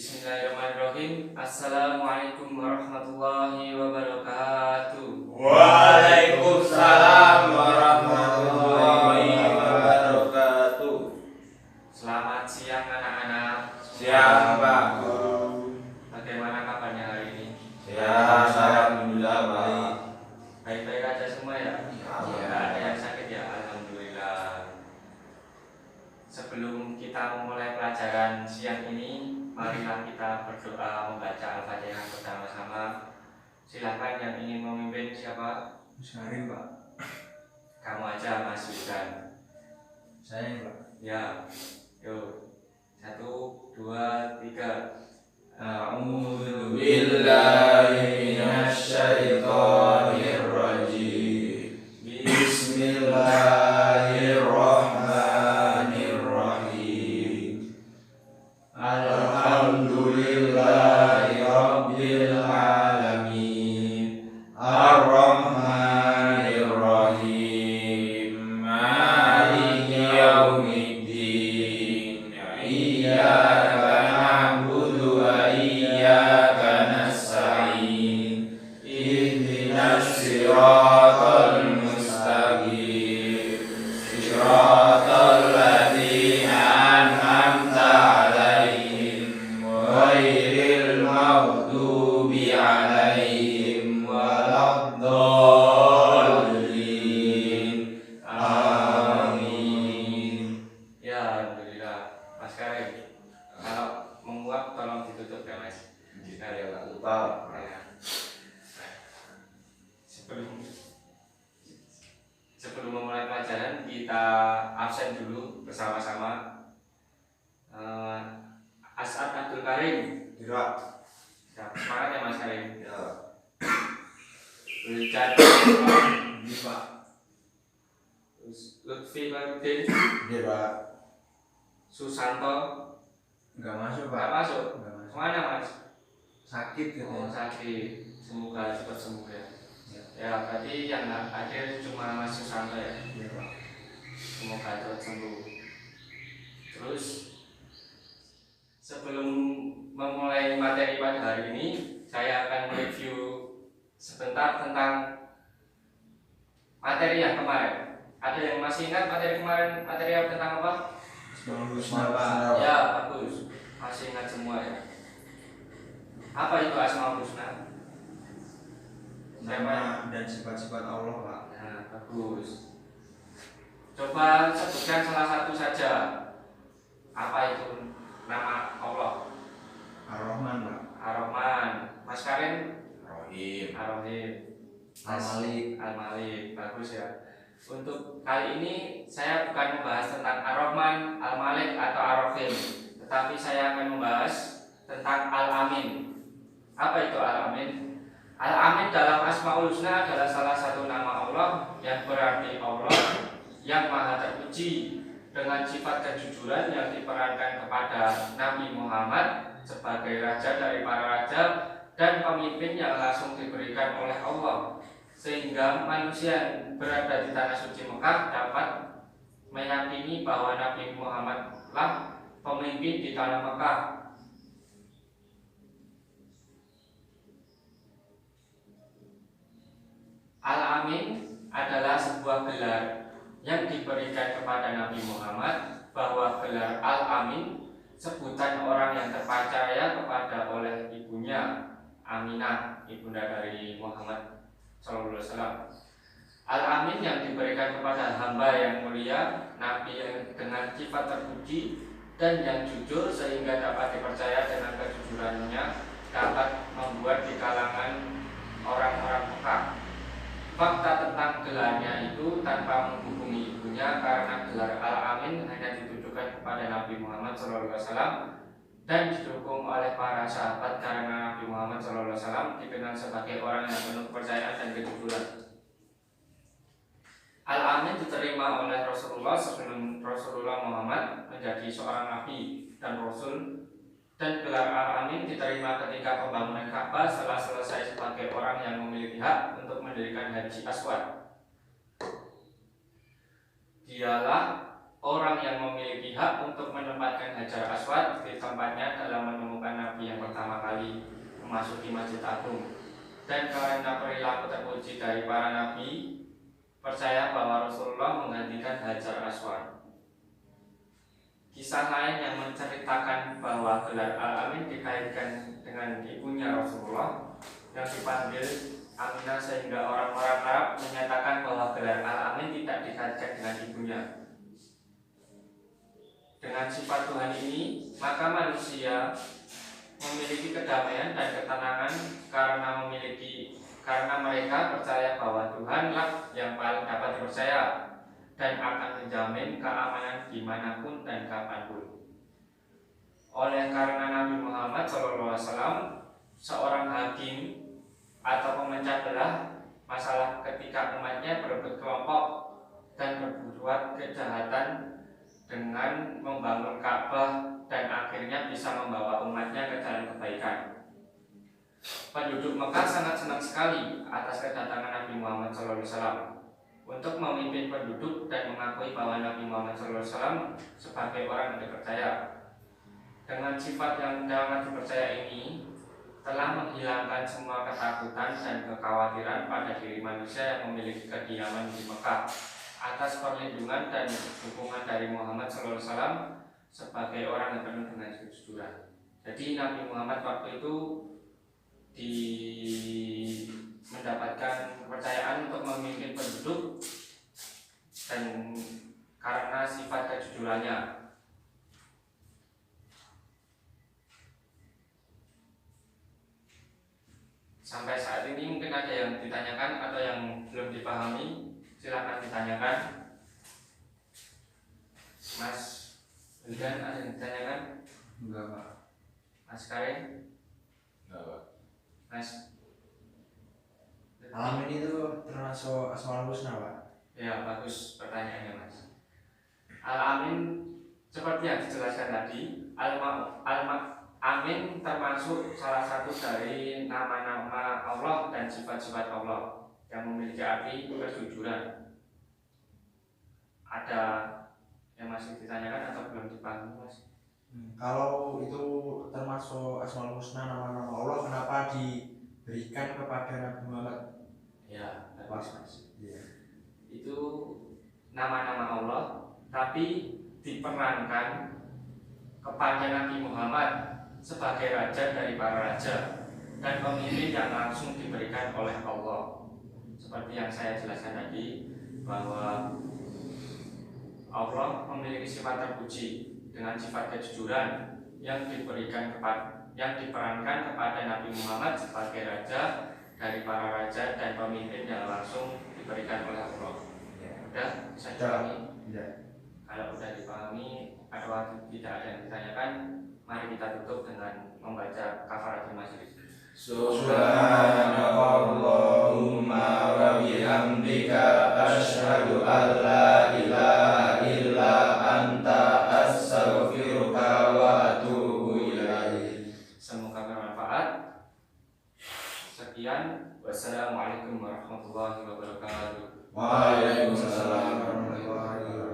Bismillahirrahmanirrahim. Assalamualaikum warahmatullahi wabarakatuh. Waalaikumsalam warahmatullahi wabarakatuh. Selamat siang anak-anak. Siang Pak Guru. Bagaimana kabarnya hari ini? Ya, alhamdulillah baik. Baik-baik aja semua ya? Ya. Tidak ada yang sakit ya? Alhamdulillah. Sebelum kita memulai pelajaran siang ini, marilah kita berdoa membaca Al-Fatihah bersama-sama. Silahkan yang ingin memimpin siapa? Syahrin Pak. Kamu aja Mas Wisdan. Saya Pak. Ya, yuk 1, 2, 3. A'udzu billahi minasyaitonir rajim. Bismillahirrahmanirrahim. Alhamdulillahi rabbil alamin. Ar-Rahmanir Rahim. Maliki yaumiddin. Iyyaka na'budu wa iyyaka nasta'in. Ihdinas siratal mustaqim. Siratal ladzina an'amta 'alaihim ghairil maghdubi 'alaihim waladdallin. Amin. Ya, alhamdulillah. Mas Karim, kalau menguap tolong ditutup ya Mas. Ya, Pak. Lupa. Ya. Sebelum memulai pelajaran, kita absen dulu bersama-sama. As'ad Abdul Karim. Ya. Semangat ya Mas Karim. Ya. Richard Ini Pak. Lutfi Farudin, Ya, Pak. Susanto. Enggak masuk Pak. Nggak masuk. Enggak masuk. Kemana Mas? Sakit Oh, katanya. sakit. Semoga cepat sembuh ya. Ya. Ya, berarti yang hadir cuma Mas Susanto ya. Iya Pak. Semoga cepat sembuh. Terus sebelum memulai materi pada hari ini, saya akan review sebentar tentang materi yang kemarin. Ada yang masih ingat materi kemarin? Materi yang tentang apa? Asmaul Husna Pak. Ya, bagus. Masih ingat semua ya. Apa itu Asmaul Husna? Nama dan sifat-sifat Allah Pak. Nah, bagus. Coba sebutkan salah satu saja. Apa itu nama Allah? Ar-Rahman Pak. Ar-Rahman. Mas Karim? Rahim. Ar-Rahim. Al-Malik. Al-Malik. Bagus ya. Untuk kali ini saya bukan membahas tentang Ar-Rahman, Al-Malik atau Ar-Rahim, tetapi saya akan membahas tentang Al-Amin. Apa itu Al-Amin? Al-Amin dalam Asmaul Husna adalah salah satu nama Allah yang berarti Allah yang maha terpuji, dengan sifat kejujuran yang diperankan kepada Nabi Muhammad sebagai raja dari para raja dan pemimpin yang langsung diberikan oleh Allah, sehingga manusia yang berada di tanah suci Mekah dapat meyakini bahwa Nabi Muhammad lah pemimpin di tanah Mekah. Al-Amin adalah sebuah gelar yang diberikan kepada Nabi Muhammad, bahwa gelar Al-Amin sebutan orang yang terpercaya kepada oleh ibunya Aminah, ibunda dari Muhammad SAW. Al-Amin yang diberikan kepada hamba yang mulia, Nabi yang dengan sifat terpuji dan yang jujur, sehingga dapat dipercaya dengan kejujurannya dapat membuat di kalangan orang-orang Mekah. Fakta tentang gelarnya itu tanpa menghubungi ibunya, karena gelar Al-Amin hanya ditujukan kepada Nabi Muhammad SAW dan didukung oleh para sahabat, karena Nabi Muhammad SAW dikenal sebagai orang yang penuh kepercayaan dan kejujuran. Al-Amin diterima oleh Rasulullah sebelum Rasulullah Muhammad menjadi seorang nabi dan rasul, dan gelar Al-Amin diterima ketika pembangunan Ka'bah setelah selesai sebagai orang yang memiliki hak untuk mendirikan Haji Aswad. Dialah orang yang memiliki hak untuk menempatkan Hajar Aswad di tempatnya dalam menemukan Nabi memasuki Masjid Agung. Dan karena perilaku terpuji dari para nabi, percaya bahwa Rasulullah menggantikan Hajar Aswad. Kisah lain yang menceritakan bahwa gelar Al-Amin dikaitkan dengan ibunya Rasulullah yang dipanggil Aminah, sehingga orang-orang Arab menyatakan bahwa gelar Al-Amin tidak dikaitkan dengan ibunya. Dengan sifat Tuhan ini, maka manusia memiliki kedamaian dan ketenangan karena mereka percaya bahwa Tuhanlah yang paling dapat dipercaya dan akan menjamin keamanan dimanapun dan kapanpun. Oleh karena Nabi Muhammad SAW seorang hakim atau pemecah belah masalah ketika umatnya berebut kelompok dan berbuat kejahatan dengan membangun Ka'bah dan akhirnya bisa membawa umatnya ke jalan kebaikan. Penduduk Mekah sangat senang sekali atas kedatangan Nabi Muhammad SAW untuk memimpin penduduk dan mengakui bahwa Nabi Muhammad SAW sebagai orang yang dipercaya. Dengan sifat yang sangat dipercaya ini telah menghilangkan semua ketakutan dan kekhawatiran pada diri manusia yang memiliki kediaman di Mekah atas perlindungan dan dukungan dari Muhammad SAW sebagai orang yang penuh dengan kejujuran. Jadi Nabi Muhammad waktu itu mendapatkan kepercayaan untuk memimpin penduduk dan karena sifat kejujurannya. Sampai saat ini mungkin ada yang ditanyakan atau yang belum dipahami, silakan ditanyakan. Mas Wildan, ada yang ditanyakan? Enggak, Pak. Mas Karin? Enggak, Pak. Mas Al-Amin itu termasuk Asmaul Husna, Pak. Ya, bagus pertanyaannya, Mas. Al-Amin seperti yang dijelaskan tadi, Amin termasuk salah satu dari nama-nama Allah dan sifat-sifat Allah yang memiliki arti kejujuran. Ada yang masih ditanyakan atau belum dipahami, Mas? Kalau itu termasuk Asmaul Husna, nama-nama Allah, kenapa diberikan kepada Nabi Muhammad? Ya, bagus, Mas. Iya. Itu nama-nama Allah, tapi diperankan kepada Nabi Muhammad sebagai raja dari para raja dan pemimpin yang langsung diberikan oleh Allah. Seperti yang saya jelaskan tadi, bahwa Allah memiliki sifat terpuji dengan sifat kejujuran yang diperankan kepada Nabi Muhammad sebagai raja dari para raja dan pemimpin yang langsung diberikan oleh Allah. Sudah bisa dipahami? Iya. Kalau sudah dipahami atau tidak ada yang ditanyakan, mari kita tutup dengan membaca kafaratul majlis. Subhanakallahumma wa bihamdika asyhadu an la ilaha illa anta astaghfiruka wa atubu ilaik. Semoga bermanfaat. Sekian, wassalamualaikum warahmatullahi wabarakatuh. Waalaikumsalam warahmatullahi wabarakatuh.